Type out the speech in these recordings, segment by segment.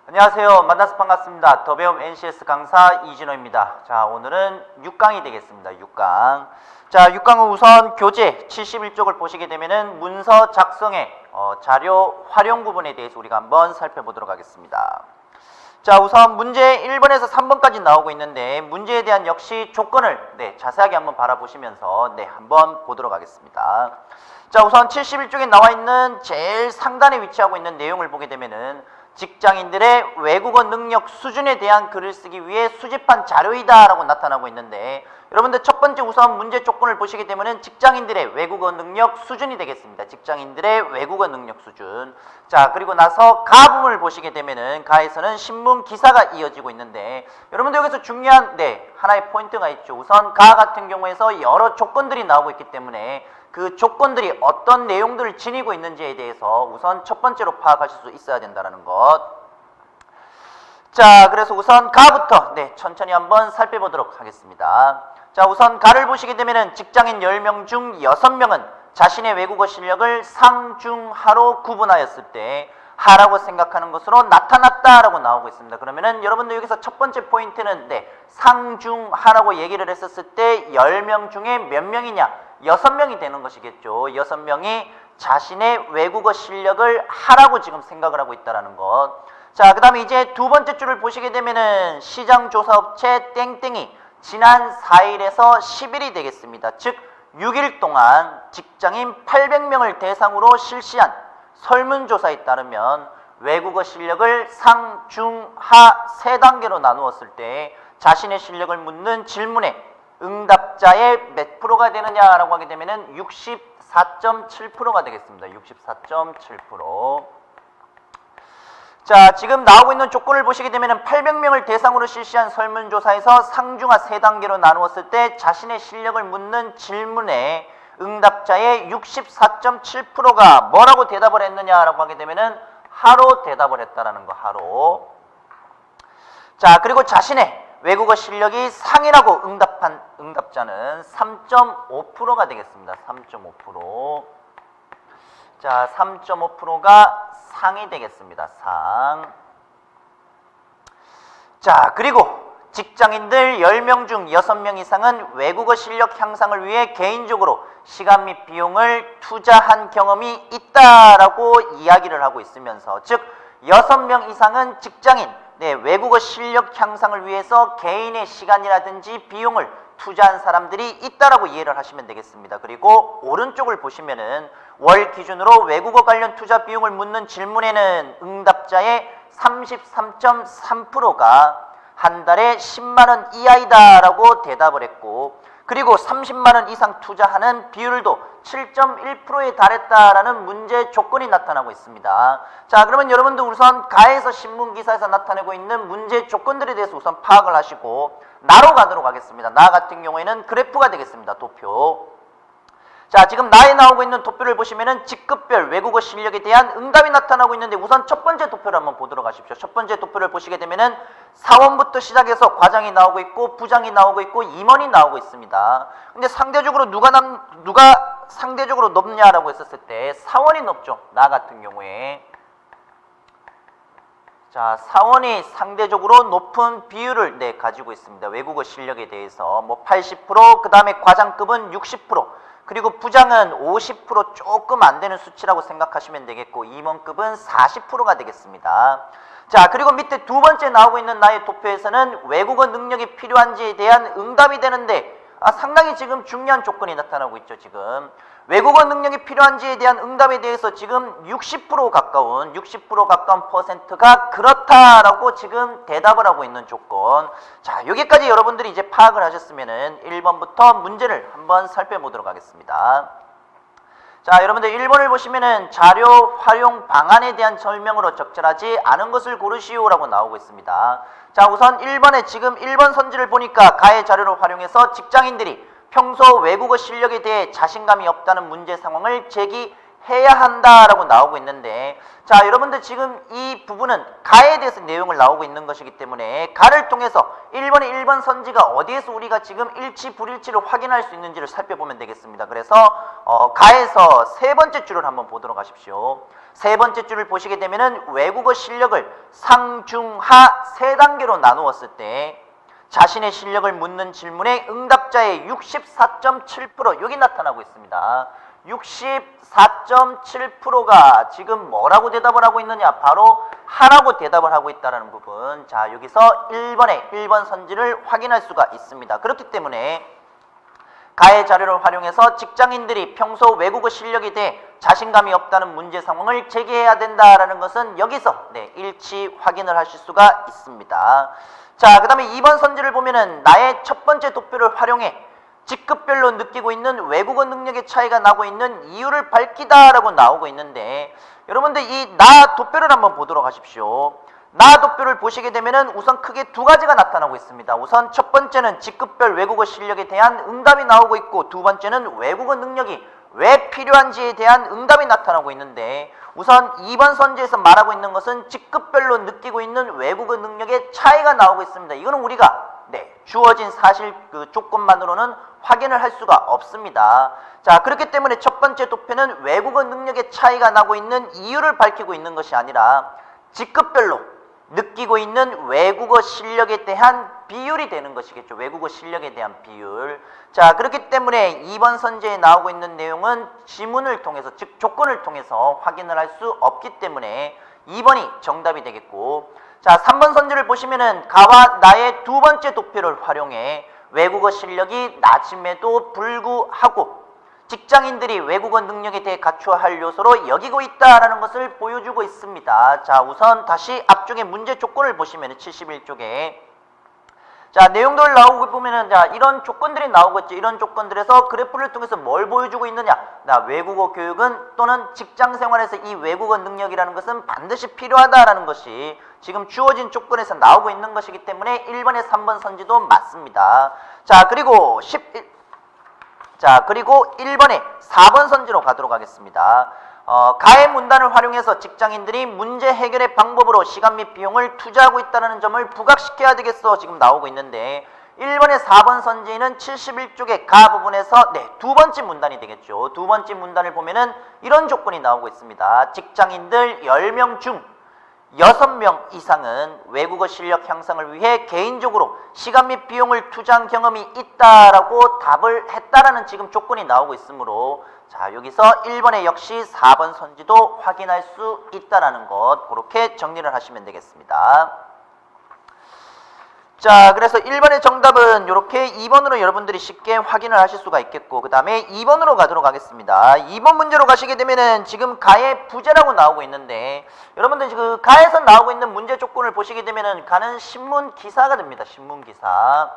안녕하세요. 만나서 반갑습니다. 더 배움 NCS 강사 이진호입니다. 자, 오늘은 6강이 되겠습니다. 6강. 자, 6강은 우선 교재 71쪽을 보시게 되면은 문서 작성의 자료 활용 부분에 대해서 우리가 한번 살펴보도록 하겠습니다. 자, 우선 문제 1번에서 3번까지 나오고 있는데 문제에 대한 역시 조건을 자세하게 한번 바라보시면서 한번 보도록 하겠습니다. 자, 우선 71쪽에 나와 있는 제일 상단에 위치하고 있는 내용을 보게 되면은 직장인들의 외국어 능력 수준에 대한 글을 쓰기 위해 수집한 자료이다 라고 나타나고 있는데, 여러분들 첫 번째 우선 문제 조건을 보시게 되면은 직장인들의 외국어 능력 수준이 되겠습니다. 직장인들의 외국어 능력 수준. 자, 그리고 나서 가 부분을 보시게 되면은 가에서는 신문 기사가 이어지고 있는데, 여러분들 여기서 중요한 하나의 포인트가 있죠. 우선 가 같은 경우에서 여러 조건들이 나오고 있기 때문에 그 조건들이 어떤 내용들을 지니고 있는지에 대해서 우선 첫 번째로 파악하실 수 있어야 된다는 것. 자, 그래서 우선 가부터 천천히 한번 살펴보도록 하겠습니다. 자, 우선 가를 보시게 되면은 직장인 10명 중 6명은 자신의 외국어 실력을 상중하로 구분하였을 때 하라고 생각하는 것으로 나타났다라고 나오고 있습니다. 그러면은 여러분들 여기서 첫 번째 포인트는 상중하라고 얘기를 했었을 때 10명 중에 몇 명이냐? 6명이 되는 것이겠죠. 6명이 자신의 외국어 실력을 하라고 지금 생각을 하고 있다는 것. 자, 그 다음에 이제 두 번째 줄을 보시게 되면은 시장조사업체 땡땡이 지난 4일에서 10일이 되겠습니다. 즉 6일 동안 직장인 800명을 대상으로 실시한 설문조사에 따르면 외국어 실력을 상, 중, 하 세 단계로 나누었을 때 자신의 실력을 묻는 질문에 응답자의 몇 프로가 되느냐라고 하게 되면은 64.7%가 되겠습니다. 64.7%. 자, 지금 나오고 있는 조건을 보시게 되면은 800명을 대상으로 실시한 설문조사에서 상중하 세 단계로 나누었을 때 자신의 실력을 묻는 질문에 응답자의 64.7%가 뭐라고 대답을 했느냐라고 하게 되면은 하로 대답을 했다라는 거, 하로. 자, 그리고 자신의 외국어 실력이 상이라고 응답한 응답자는 3.5%가 되겠습니다. 3.5%. 자, 3.5%가 상이 되겠습니다. 상. 자, 그리고 직장인들 10명 중 6명 이상은 외국어 실력 향상을 위해 개인적으로 시간 및 비용을 투자한 경험이 있다라고 이야기를 하고 있으면서, 즉 6명 이상은 직장인 외국어 실력 향상을 위해서 개인의 시간이라든지 비용을 투자한 사람들이 있다라고 이해를 하시면 되겠습니다. 그리고 오른쪽을 보시면은 월 기준으로 외국어 관련 투자 비용을 묻는 질문에는 응답자의 33.3%가 한 달에 10만 원 이하이다라고 대답을 했고, 그리고 30만 원 이상 투자하는 비율도 7.1%에 달했다라는 문제 조건이 나타나고 있습니다. 자, 그러면 여러분들 우선 가에서 신문기사에서 나타내고 있는 문제 조건들에 대해서 우선 파악을 하시고 나로 가도록 하겠습니다. 나 같은 경우에는 그래프가 되겠습니다. 도표. 자, 지금 나에 나오고 있는 도표를 보시면은 직급별 외국어 실력에 대한 응답이 나타나고 있는데, 우선 첫 번째 도표를 한번 보도록 하십시오. 첫 번째 도표를 보시게 되면은 사원부터 시작해서 과장이 나오고 있고 부장이 나오고 있고 임원이 나오고 있습니다. 근데 상대적으로 누가 상대적으로 높냐라고 했었을 때 사원이 높죠. 나 같은 경우에. 자, 사원이 상대적으로 높은 비율을 가지고 있습니다. 외국어 실력에 대해서 뭐 80%, 그 다음에 과장급은 60%, 그리고 부장은 50% 조금 안 되는 수치라고 생각하시면 되겠고, 임원급은 40%가 되겠습니다. 자, 그리고 밑에 두 번째 나오고 있는 나의 도표에서는 외국어 능력이 필요한지에 대한 응답이 되는데, 상당히 지금 중요한 조건이 나타나고 있죠. 지금 외국어 능력이 필요한지에 대한 응답에 대해서 지금 60% 가까운 퍼센트가 그렇다라고 지금 대답을 하고 있는 조건. 자, 여기까지 여러분들이 이제 파악을 하셨으면은 1번부터 문제를 한번 살펴보도록 하겠습니다. 자, 여러분들 1번을 보시면은 자료 활용 방안에 대한 설명으로 적절하지 않은 것을 고르시오라고 나오고 있습니다. 자, 우선 1번에 지금 1번 선지를 보니까 가의 자료를 활용해서 직장인들이 평소 외국어 실력에 대해 자신감이 없다는 문제 상황을 제기해야 한다라고 나오고 있는데, 자, 여러분들 지금 이 부분은 가에 대해서 내용을 나오고 있는 것이기 때문에 가를 통해서 1번의 1번 선지가 어디에서 우리가 지금 일치 불일치를 확인할 수 있는지를 살펴보면 되겠습니다. 그래서 가에서 세 번째 줄을 한번 보도록 하십시오. 세 번째 줄을 보시게 되면은 외국어 실력을 상중하 세 단계로 나누었을 때 자신의 실력을 묻는 질문에 응답자의 64.7% 여기 나타나고 있습니다. 64.7%가 지금 뭐라고 대답을 하고 있느냐? 바로 하라고 대답을 하고 있다는 부분. 자, 여기서 1번 선지를 확인할 수가 있습니다. 그렇기 때문에 가해 자료를 활용해서 직장인들이 평소 외국어 실력에 대해 자신감이 없다는 문제 상황을 제기해야 된다라는 것은 여기서 일치 확인을 하실 수가 있습니다. 자, 그 다음에 2번 선지를 보면은 나의 첫 번째 도표를 활용해 직급별로 느끼고 있는 외국어 능력의 차이가 나고 있는 이유를 밝히다라고 나오고 있는데 여러분들 이 나 도표를 한번 보도록 하십시오. 나 도표를 보시게 되면은 우선 크게 두 가지가 나타나고 있습니다. 우선 첫 번째는 직급별 외국어 실력에 대한 응답이 나오고 있고 두 번째는 외국어 능력이 왜 필요한지에 대한 응답이 나타나고 있는데 우선 2번 선지에서 말하고 있는 것은 직급별로 느끼고 있는 외국어 능력의 차이가 나오고 있습니다. 이거는 우리가 주어진 사실 그 조건만으로는 확인을 할 수가 없습니다. 자, 그렇기 때문에 첫 번째 도표는 외국어 능력의 차이가 나고 있는 이유를 밝히고 있는 것이 아니라 직급별로 느끼고 있는 외국어 실력에 대한 비율이 되는 것이겠죠. 외국어 실력에 대한 비율. 자, 그렇기 때문에 2번 선지에 나오고 있는 내용은 지문을 통해서, 즉 조건을 통해서 확인을 할 수 없기 때문에 2번이 정답이 되겠고, 자, 3번 선지를 보시면은 가와 나의 두 번째 도표를 활용해 외국어 실력이 낮음에도 불구하고 직장인들이 외국어 능력에 대해 갖춰야 할 요소로 여기고 있다라는 것을 보여주고 있습니다. 자, 우선 다시 앞쪽에 문제 조건을 보시면 71쪽에 자, 내용들 나오고 보면은 자, 이런 조건들이 나오겠죠. 이런 조건들에서 그래프를 통해서 뭘 보여주고 있느냐? 나 외국어 교육은 또는 직장 생활에서 이 외국어 능력이라는 것은 반드시 필요하다라는 것이 지금 주어진 조건에서 나오고 있는 것이기 때문에 1번에 3번 선지도 맞습니다. 자, 그리고 1번에 4번 선지로 가도록 하겠습니다. 가해 문단을 활용해서 직장인들이 문제 해결의 방법으로 시간 및 비용을 투자하고 있다는 점을 부각시켜야 되겠어 지금 나오고 있는데 1번에 4번 선지는 71쪽의 가 부분에서 두 번째 문단이 되겠죠. 두 번째 문단을 보면은 이런 조건이 나오고 있습니다. 직장인들 10명 중 6명 이상은 외국어 실력 향상을 위해 개인적으로 시간 및 비용을 투자한 경험이 있다라고 답을 했다라는 지금 조건이 나오고 있으므로 자, 여기서 1번에 역시 4번 선지도 확인할 수 있다라는 것 그렇게 정리를 하시면 되겠습니다. 자, 그래서 1번의 정답은 이렇게 2번으로 여러분들이 쉽게 확인을 하실 수가 있겠고 그 다음에 2번으로 가도록 하겠습니다. 2번 문제로 가시게 되면은 지금 가의 부재라고 나오고 있는데 여러분들 그 가에서 나오고 있는 문제 조건을 보시게 되면은 가는 신문 기사가 됩니다. 신문 기사.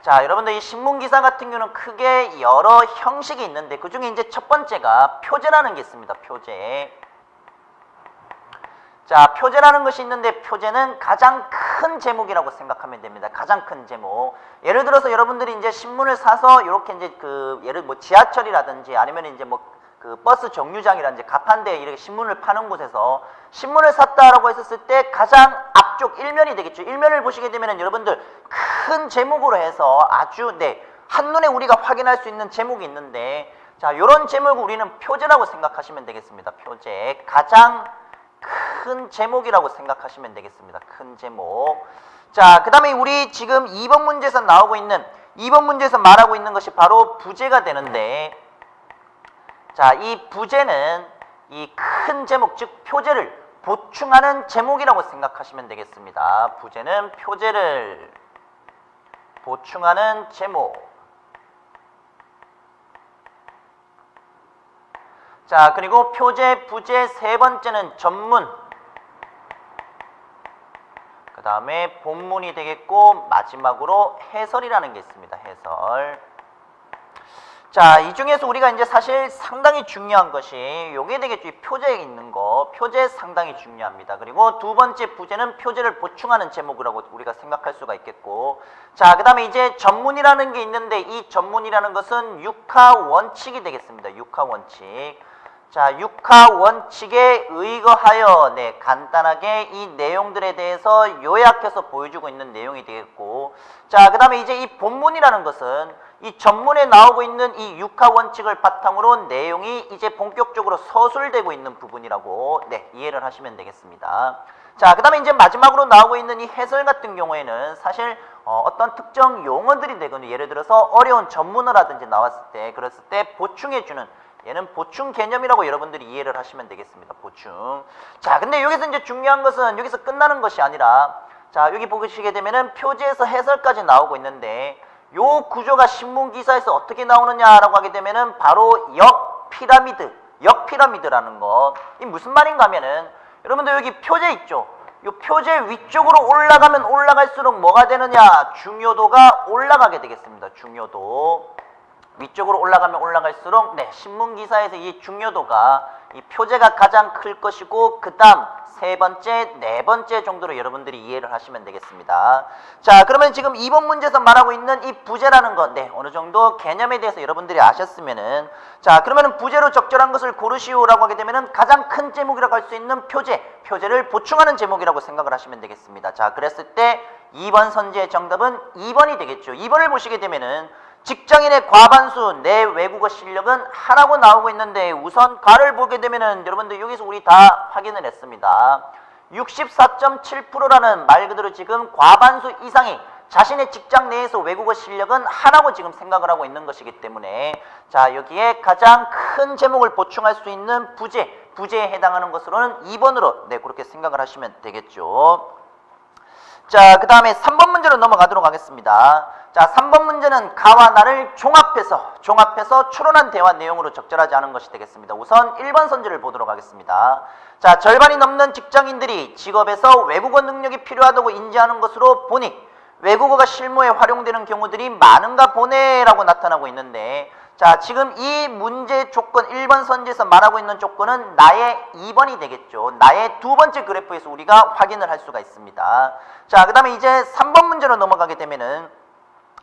자, 여러분들 이 신문 기사 같은 경우는 크게 여러 형식이 있는데 그 중에 이제 첫 번째가 표제라는 게 있습니다. 표제. 자, 표제라는 것이 있는데 표제는 가장 큰 제목이라고 생각하면 됩니다. 가장 큰 제목. 예를 들어서 여러분들이 이제 신문을 사서 이렇게 이제 지하철이라든지 아니면 이제 그 버스 정류장이라든지 가판대에 이렇게 신문을 파는 곳에서 신문을 샀다라고 했었을 때 가장 앞쪽 일면이 되겠죠. 일면을 보시게 되면은 여러분들 큰 제목으로 해서 아주 한눈에 우리가 확인할 수 있는 제목이 있는데 자, 이런 제목을 우리는 표제라고 생각하시면 되겠습니다. 표제. 가장 큰 제목이라고 생각하시면 되겠습니다. 큰 제목. 자, 그 다음에 우리 지금 2번 문제에서 나오고 있는 2번 문제에서 말하고 있는 것이 바로 부제가 되는데 자, 이 부제는 이 큰 제목 즉 표제를 보충하는 제목이라고 생각하시면 되겠습니다. 부제는 표제를 보충하는 제목. 자, 그리고 표제, 부제 세 번째는 전문. 그 다음에 본문이 되겠고 마지막으로 해설이라는 게 있습니다. 해설. 자, 이 중에서 우리가 이제 사실 상당히 중요한 것이 요게 되겠죠. 이 표제에 있는 거. 표제 상당히 중요합니다. 그리고 두 번째 부제는 표제를 보충하는 제목이라고 우리가 생각할 수가 있겠고 자, 그 다음에 이제 전문이라는 게 있는데 이 전문이라는 것은 육하 원칙이 되겠습니다. 육하 원칙. 자, 육하 원칙에 의거하여 간단하게 이 내용들에 대해서 요약해서 보여주고 있는 내용이 되겠고 자, 그 다음에 이제 이 본문이라는 것은 이 전문에 나오고 있는 이 육하 원칙을 바탕으로 내용이 이제 본격적으로 서술되고 있는 부분이라고 이해를 하시면 되겠습니다. 자, 그 다음에 이제 마지막으로 나오고 있는 이 해설 같은 경우에는 사실 어떤 특정 용어들이 되거든요. 예를 들어서 어려운 전문어라든지 나왔을 때 그랬을 때 보충해주는, 얘는 보충 개념이라고 여러분들이 이해를 하시면 되겠습니다. 보충. 자, 근데 여기서 이제 중요한 것은 여기서 끝나는 것이 아니라, 자, 여기 보시게 되면은 표제에서 해설까지 나오고 있는데, 요 구조가 신문 기사에서 어떻게 나오느냐라고 하게 되면은 바로 역피라미드라는 거. 이 무슨 말인가 하면은, 여러분들 여기 표제 있죠? 요 표제 위쪽으로 올라가면 올라갈수록 뭐가 되느냐? 중요도가 올라가게 되겠습니다. 중요도. 위쪽으로 올라가면 올라갈수록 신문 기사에서 이 중요도가 이 표제가 가장 클 것이고, 그 다음 세 번째, 네 번째 정도로 여러분들이 이해를 하시면 되겠습니다. 자, 그러면 지금 2번 문제에서 말하고 있는 이 부제라는 것, 어느 정도 개념에 대해서 여러분들이 아셨으면은, 자, 그러면은 부제로 적절한 것을 고르시오라고 하게 되면은 가장 큰 제목이라고 할 수 있는 표제를 보충하는 제목이라고 생각을 하시면 되겠습니다. 자, 그랬을 때 2번 선지의 정답은 2번이 되겠죠. 2번을 보시게 되면은 직장인의 과반수 내 외국어 실력은 하라고 나오고 있는데, 우선 가를 보게 되면은 여러분들 여기서 우리 다 확인을 했습니다. 64.7%라는 말 그대로 지금 과반수 이상이 자신의 직장 내에서 외국어 실력은 하라고 지금 생각을 하고 있는 것이기 때문에, 자, 여기에 가장 큰 제목을 보충할 수 있는 부제에 해당하는 것으로는 2번으로 그렇게 생각을 하시면 되겠죠. 자, 그 다음에 3번 문제로 넘어가도록 하겠습니다. 자, 3번 문제는 가와 나를 종합해서 추론한 대화 내용으로 적절하지 않은 것이 되겠습니다. 우선 1번 선지를 보도록 하겠습니다. 자, 절반이 넘는 직장인들이 직업에서 외국어 능력이 필요하다고 인지하는 것으로 보니 외국어가 실무에 활용되는 경우들이 많은가 보네라고 나타나고 있는데, 자, 지금 이 문제 조건 1번 선지에서 말하고 있는 조건은 나의 2번이 되겠죠. 나의 두 번째 그래프에서 우리가 확인을 할 수가 있습니다. 자, 그 다음에 이제 3번 문제로 넘어가게 되면은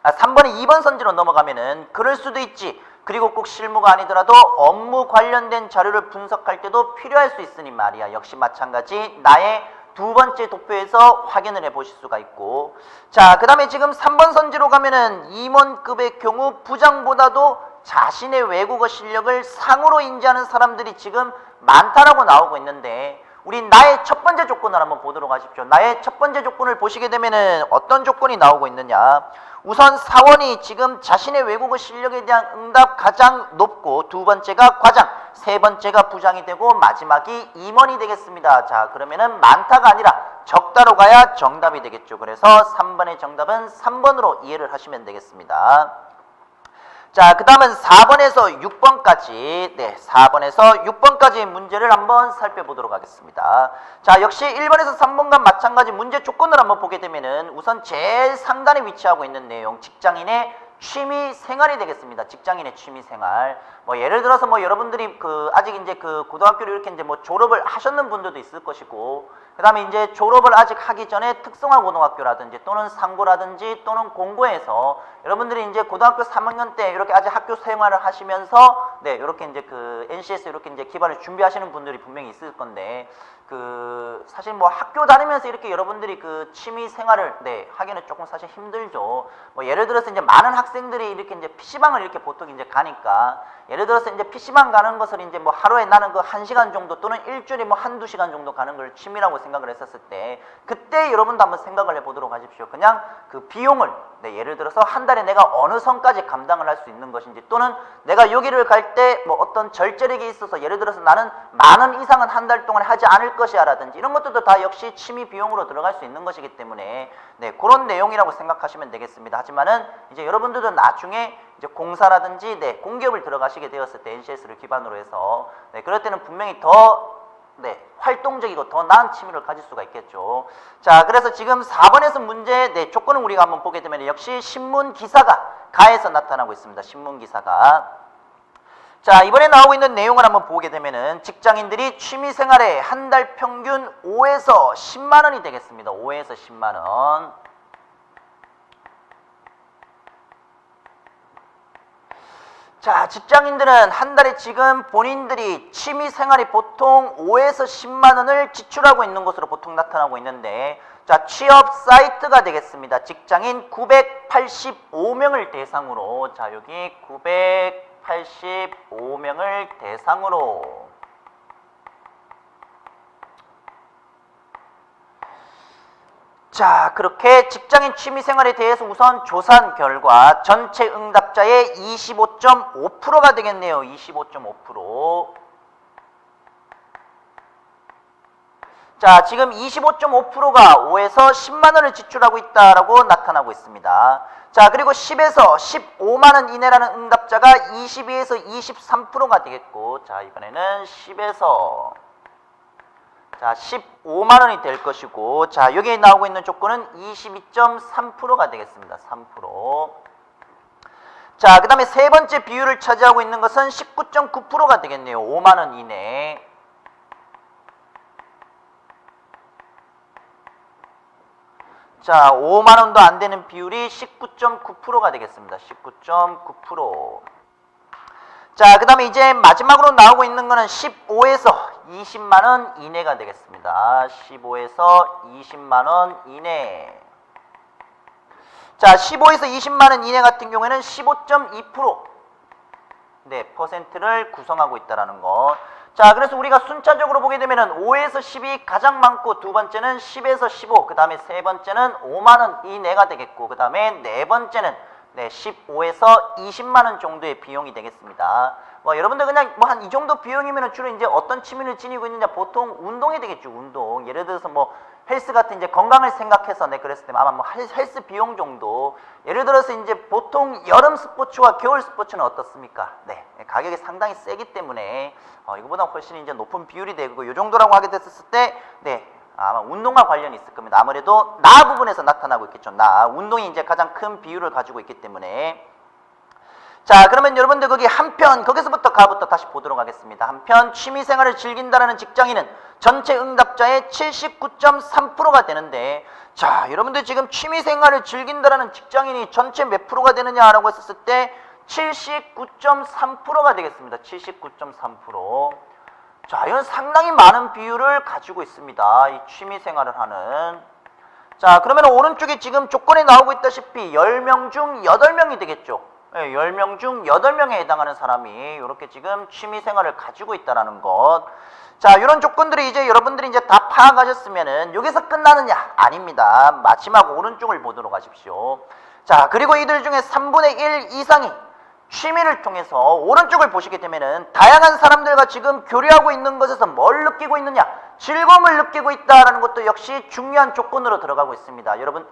3번에 2번 선지로 넘어가면은 그럴 수도 있지. 그리고 꼭 실무가 아니더라도 업무 관련된 자료를 분석할 때도 필요할 수 있으니 말이야. 역시 마찬가지 나의 두 번째 도표에서 확인을 해 보실 수가 있고, 자, 그 다음에 지금 3번 선지로 가면은 임원급의 경우 부장보다도 자신의 외국어 실력을 상으로 인지하는 사람들이 지금 많다라고 나오고 있는데, 우리 나의 첫 번째 조건을 한번 보도록 하십시오. 나의 첫 번째 조건을 보시게 되면은 어떤 조건이 나오고 있느냐. 우선 사원이 지금 자신의 외국어 실력에 대한 응답 가장 높고, 두 번째가 과장, 세 번째가 부장이 되고, 마지막이 임원이 되겠습니다. 자, 그러면은 많다가 아니라 적다로 가야 정답이 되겠죠. 그래서 3번의 정답은 3번으로 이해를 하시면 되겠습니다. 자, 그 다음은 4번에서 6번까지, 4번에서 6번까지 문제를 한번 살펴보도록 하겠습니다. 자, 역시 1번에서 3번과 마찬가지 문제 조건을 한번 보게 되면은 우선 제일 상단에 위치하고 있는 내용, 직장인의 취미 생활이 되겠습니다. 직장인의 취미 생활. 뭐 예를 들어서 뭐 여러분들이 아직 이제 고등학교를 이렇게 이제 뭐 졸업을 하셨는 분들도 있을 것이고, 그 다음에 이제 졸업을 아직 하기 전에 특성화 고등학교라든지 또는 상고라든지 또는 공고에서 여러분들이 이제 고등학교 3학년 때 이렇게 아직 학교 생활을 하시면서 이렇게 이제 NC에서 이렇게 이제 기반을 준비하시는 분들이 분명히 있을 건데, 사실 뭐 학교 다니면서 이렇게 여러분들이 취미 생활을 하기는 조금 사실 힘들죠. 뭐 예를 들어서 이제 많은 학생들이 이렇게 이제 PC방을 이렇게 보통 이제 가니까, 예를 들어서 이제 PC방 가는 것을 이제 뭐 하루에 나는 1시간 정도 또는 일주일에 뭐 1~2시간 정도 가는 걸 취미라고 생각을 했었을 때, 그때 여러분도 한번 생각을 해보도록 하십시오. 그냥 비용을 예를 들어서 한 달에 내가 어느 선까지 감당을 할 수 있는 것인지, 또는 내가 여기를 갈 때 뭐 어떤 절제력이 있어서 예를 들어서 나는 10,000원 이상은 한 달 동안 하지 않을 것이야 라든지 이런 것들도 다 역시 취미 비용으로 들어갈 수 있는 것이기 때문에 그런 내용이라고 생각하시면 되겠습니다. 하지만은 이제 여러분들도 나중에 이제 공사라든지 공기업을 들어가시게 되었을 때 NCS를 기반으로 해서 그럴 때는 분명히 더 활동적이고 더 나은 취미를 가질 수가 있겠죠. 자, 그래서 지금 4번에서 문제 조건을 우리가 한번 보게 되면 역시 신문 기사가 가에서 나타나고 있습니다. 신문 기사가. 자, 이번에 나오고 있는 내용을 한번 보게 되면은 직장인들이 취미 생활에 한 달 평균 5에서 10만 원이 되겠습니다. 5에서 10만 원. 자, 직장인들은 한 달에 지금 본인들이 취미 생활이 보통 5에서 10만 원을 지출하고 있는 것으로 보통 나타나고 있는데, 자, 취업 사이트가 되겠습니다. 직장인 985명을 대상으로, 자, 여기 985명을 대상으로 자, 그렇게 직장인 취미생활에 대해서 우선 조사한 결과 전체 응답자의 25.5%가 되겠네요. 25.5%. 자, 지금 25.5%가 5에서 10만 원을 지출하고 있다라고 나타나고 있습니다. 자, 그리고 10에서 15만 원 이내라는 응답자가 22에서 23%가 되겠고, 자, 이번에는 10에서 자, 15만 원이 될 것이고, 자, 여기에 나오고 있는 조건은 22.3%가 되겠습니다. 3%. 자, 그 다음에 세 번째 비율을 차지하고 있는 것은 19.9%가 되겠네요. 5만 원 이내. 자, 5만 원도 안 되는 비율이 19.9%가 되겠습니다. 19.9%. 자, 그 다음에 이제 마지막으로 나오고 있는 거는 15에서 20만 원 이내가 되겠습니다. 15에서 20만 원 이내. 자, 15에서 20만 원 이내 같은 경우에는 15.2% 네, 퍼센트를 구성하고 있다라는 거. 자, 그래서 우리가 순차적으로 보게 되면은 5에서 10이 가장 많고, 두 번째는 10에서 15, 그 다음에 세 번째는 5만 원 이내가 되겠고, 그 다음에 네 번째는 네, 15에서 20만 원 정도의 비용이 되겠습니다. 뭐 여러분들 그냥 뭐 한 이 정도 비용이면 주로 이제 어떤 취미를 지니고 있느냐, 보통 운동이 되겠죠. 운동. 예를 들어서 뭐 헬스 같은 이제 건강을 생각해서 네, 그랬을 때 아마 뭐 헬스 비용 정도. 예를 들어서 이제 보통 여름 스포츠와 겨울 스포츠는 어떻습니까? 네, 가격이 상당히 세기 때문에 이거보다 훨씬 이제 높은 비율이 되고, 요 정도라고 하게 됐을 때 네, 아마 운동과 관련이 있을 겁니다. 아무래도 나 부분에서 나타나고 있겠죠. 나 운동이 이제 가장 큰 비율을 가지고 있기 때문에. 자, 그러면 여러분들 거기 한편, 거기서부터 가부터 다시 보도록 하겠습니다. 한편 취미생활을 즐긴다라는 직장인은 전체 응답자의 79.3%가 되는데, 자, 여러분들 지금 취미생활을 즐긴다라는 직장인이 전체 몇 프로가 되느냐라고 했었을 때 79.3%가 되겠습니다. 79.3%. 자, 이건 상당히 많은 비율을 가지고 있습니다. 이 취미생활을 하는. 자, 그러면 오른쪽에 지금 조건에 나오고 있다시피 10명 중 8명이 되겠죠. 네, 10명 중 8명에 해당하는 사람이 이렇게 지금 취미생활을 가지고 있다는 것. 자, 이런 조건들이 이제 여러분들이 이제 다 파악하셨으면은 여기서 끝나느냐? 아닙니다. 마지막 오른쪽을 보도록 하십시오. 자, 그리고 이들 중에 3분의 1 이상이 취미를 통해서 오른쪽을 보시게 되면은 다양한 사람들과 지금 교류하고 있는 것에서 뭘 느끼고 있느냐? 즐거움을 느끼고 있다라는 것도 역시 중요한 조건으로 들어가고 있습니다. 여러분,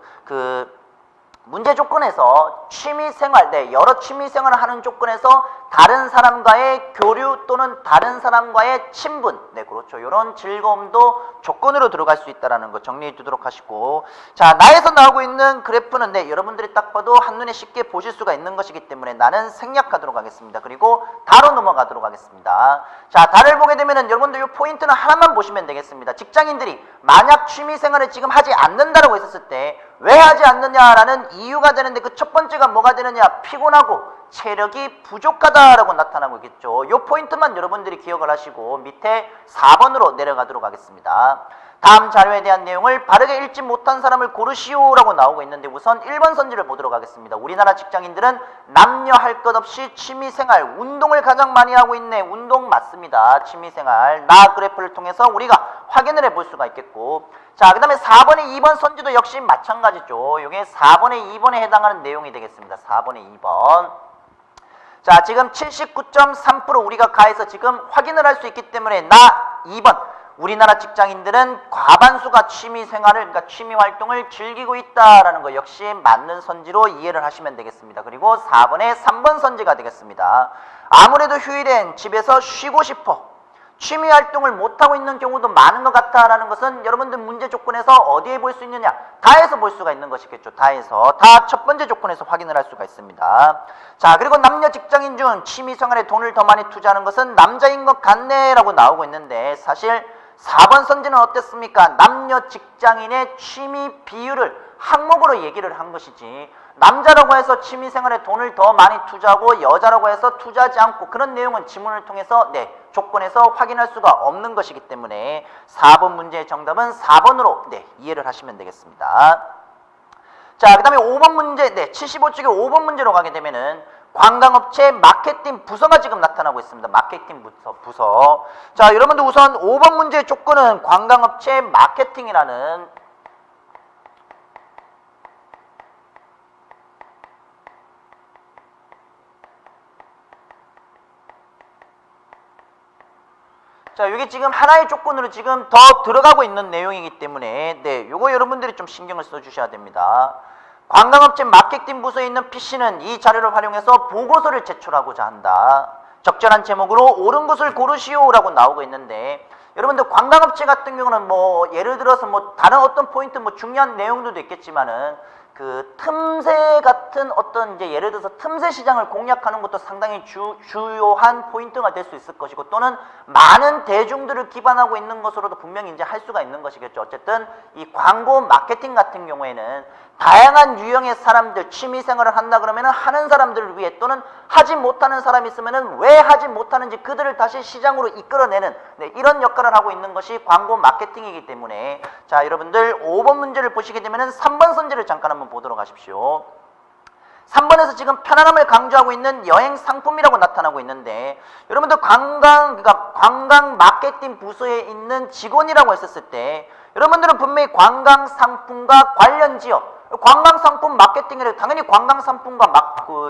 문제 조건에서 취미생활, 네, 여러 취미생활을 하는 조건에서 다른 사람과의 교류 또는 다른 사람과의 친분, 네, 그렇죠. 이런 즐거움도 조건으로 들어갈 수 있다는 거 정리해 두도록 하시고, 자, 나에서 나오고 있는 그래프는 네, 여러분들이 딱 봐도 한눈에 쉽게 보실 수가 있는 것이기 때문에 나는 생략하도록 하겠습니다. 그리고 다로 넘어가도록 하겠습니다. 자, 다를 보게 되면은 여러분들 이 포인트는 하나만 보시면 되겠습니다. 직장인들이 만약 취미생활을 지금 하지 않는다라고 했었을 때 왜 하지 않느냐라는 이유가 되는데, 그 첫 번째가 뭐가 되느냐? 피곤하고 체력이 부족하다라고 나타나고 있겠죠. 이 포인트만 여러분들이 기억을 하시고 밑에 4번으로 내려가도록 하겠습니다. 다음 자료에 대한 내용을 바르게 읽지 못한 사람을 고르시오라고 나오고 있는데, 우선 1번 선지를 보도록 하겠습니다. 우리나라 직장인들은 남녀 할 것 없이 취미생활, 운동을 가장 많이 하고 있네. 운동 맞습니다. 취미생활. 나 그래프를 통해서 우리가 확인을 해볼 수가 있겠고, 자, 그 다음에 4번에 2번 선지도 역시 마찬가지죠. 이게 4번에 2번에 해당하는 내용이 되겠습니다. 4번에 2번. 자, 지금 79.3% 우리가 가해서 지금 확인을 할 수 있기 때문에 나 2번. 우리나라 직장인들은 과반수가 취미생활을, 그러니까 취미활동을 즐기고 있다라는 거 역시 맞는 선지로 이해를 하시면 되겠습니다. 그리고 4번에 3번 선지가 되겠습니다. 아무래도 휴일엔 집에서 쉬고 싶어. 취미활동을 못하고 있는 경우도 많은 것 같다라는 것은 여러분들 문제 조건에서 어디에 볼 수 있느냐? 다에서 볼 수가 있는 것이겠죠. 다에서. 다 첫 번째 조건에서 확인을 할 수가 있습니다. 자, 그리고 남녀 직장인 중 취미생활에 돈을 더 많이 투자하는 것은 남자인 것 같네 라고 나오고 있는데, 사실 4번 선지는 어땠습니까? 남녀 직장인의 취미 비율을 항목으로 얘기를 한 것이지, 남자라고 해서 취미생활에 돈을 더 많이 투자하고 여자라고 해서 투자하지 않고, 그런 내용은 지문을 통해서 네, 조건에서 확인할 수가 없는 것이기 때문에 4번 문제의 정답은 4번으로 이해를 하시면 되겠습니다. 자, 그 다음에 5번 문제, 75쪽의 5번 문제로 가게 되면은 관광업체 마케팅 부서가 지금 나타나고 있습니다. 마케팅 부서. 자, 여러분들 우선 5번 문제의 조건은 관광업체 마케팅이라는 자, 이게 지금 하나의 조건으로 지금 더 들어가고 있는 내용이기 때문에 요거 여러분들이 좀 신경을 써주셔야 됩니다. 관광업체 마케팅 부서에 있는 PC는 이 자료를 활용해서 보고서를 제출하고자 한다. 적절한 제목으로 옳은 것을 고르시오라고 나오고 있는데 여러분들 관광업체 같은 경우는 뭐 예를 들어서 뭐 다른 어떤 포인트 뭐 중요한 내용들도 있겠지만은 그 틈새 같은 어떤 이제 예를 들어서 틈새 시장을 공략하는 것도 상당히 주요한 포인트가 될 수 있을 것이고 또는 많은 대중들을 기반하고 있는 것으로도 분명히 이제 할 수가 있는 것이겠죠. 어쨌든 이 광고 마케팅 같은 경우에는 다양한 유형의 사람들 취미 생활을 한다 그러면은 하는 사람들을 위해 또는 하지 못하는 사람이 있으면은 왜 하지 못하는지 그들을 다시 시장으로 이끌어내는 이런 역할을 하고 있는 것이 광고 마케팅이기 때문에 자, 여러분들 5번 문제를 보시게 되면은 3번 선지를 잠깐 한번 보도록 하십시오. 3번에서 지금 편안함을 강조하고 있는 여행 상품이라고 나타나고 있는데 여러분들 관광 마케팅 부서에 있는 직원이라고 했었을 때 여러분들은 분명히 관광 상품과 관련 지역 관광 상품 마케팅을 당연히 관광 상품과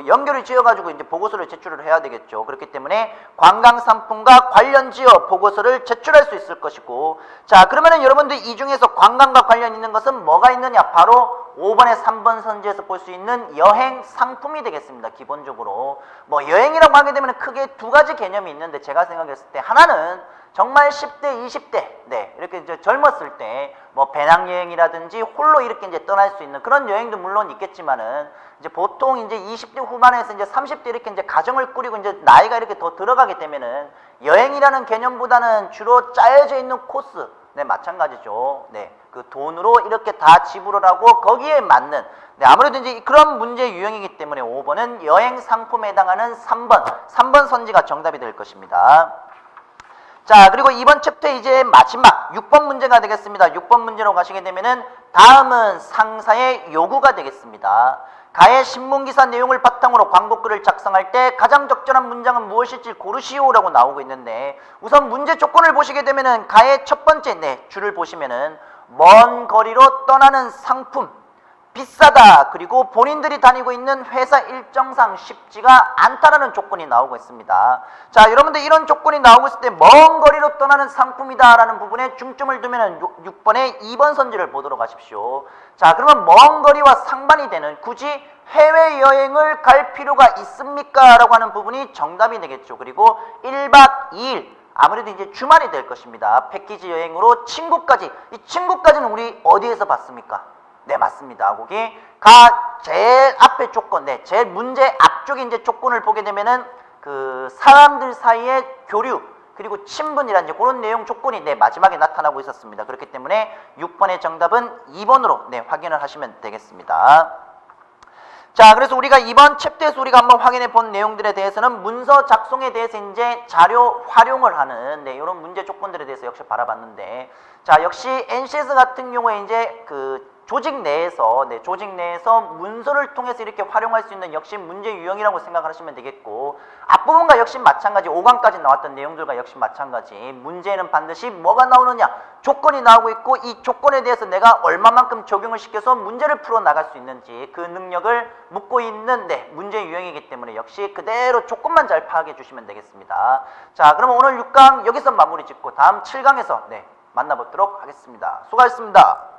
연결을 지어가지고 이제 보고서를 제출을 해야 되겠죠. 그렇기 때문에 관광 상품과 관련 지어 보고서를 제출할 수 있을 것이고 자, 그러면은 여러분들 이 중에서 관광과 관련 있는 것은 뭐가 있느냐? 바로 5번에 3번 선지에서 볼 수 있는 여행 상품이 되겠습니다. 기본적으로 뭐 여행이라고 하게 되면 크게 두 가지 개념이 있는데 제가 생각했을 때 하나는 정말 10대, 20대 이렇게 이제 젊었을 때 뭐 배낭여행이라든지 홀로 이렇게 이제 떠날 수 있는 그런 여행도 물론 있겠지만은 이제 보통 이제 20대 후반에서 이제 30대 이렇게 이제 가정을 꾸리고 이제 나이가 이렇게 더 들어가게 되면은 여행이라는 개념보다는 주로 짜여져 있는 코스 마찬가지죠. 그 돈으로 이렇게 다 지불을 하고 거기에 맞는 아무래도 이제 그런 문제 유형이기 때문에 5번은 여행 상품에 해당하는 3번 선지가 정답이 될 것입니다. 자, 그리고 이번 챕터 이제 마지막 6번 문제가 되겠습니다. 6번 문제로 가시게 되면은 다음은 상사의 요구가 되겠습니다. 가의 신문기사 내용을 바탕으로 광고글을 작성할 때 가장 적절한 문장은 무엇일지 고르시오라고 나오고 있는데 우선 문제 조건을 보시게 되면은 가의 첫 번째 줄을 보시면은 먼 거리로 떠나는 상품 비싸다 그리고 본인들이 다니고 있는 회사 일정상 쉽지가 않다라는 조건이 나오고 있습니다. 자, 여러분들 이런 조건이 나오고 있을 때 먼 거리로 떠나는 상품이다 라는 부분에 중점을 두면 6번의 2번 선지를 보도록 하십시오. 자, 그러면 먼 거리와 상반이 되는 굳이 해외여행을 갈 필요가 있습니까? 라고 하는 부분이 정답이 되겠죠. 그리고 1박 2일 아무래도 이제 주말이 될 것입니다. 패키지 여행으로 친구까지 이 친구까지는 우리 어디에서 봤습니까? 네, 맞습니다. 거기 제일 앞에 조건, 제일 문제 앞쪽에 이제 조건을 보게 되면은 그 사람들 사이의 교류 그리고 친분이라는 이제 그런 내용 조건이 마지막에 나타나고 있었습니다. 그렇기 때문에 6번의 정답은 2번으로 확인을 하시면 되겠습니다. 자, 그래서 우리가 이번 챕터에서 우리가 한번 확인해 본 내용들에 대해서는 문서 작성에 대해서 이제 자료 활용을 하는 이런 문제 조건들에 대해서 역시 바라봤는데 자, 역시 NCS 같은 경우에 이제 그 조직 내에서 문서를 통해서 이렇게 활용할 수 있는 역시 문제 유형이라고 생각하시면 되겠고 앞부분과 역시 마찬가지 5강까지 나왔던 내용들과 역시 마찬가지 문제에는 반드시 뭐가 나오느냐 조건이 나오고 있고 이 조건에 대해서 내가 얼마만큼 적용을 시켜서 문제를 풀어나갈 수 있는지 그 능력을 묻고 있는 문제 유형이기 때문에 역시 그대로 조건만 잘 파악해 주시면 되겠습니다. 자, 그러면 오늘 6강 여기서 마무리 짓고 다음 7강에서 만나보도록 하겠습니다. 수고하셨습니다.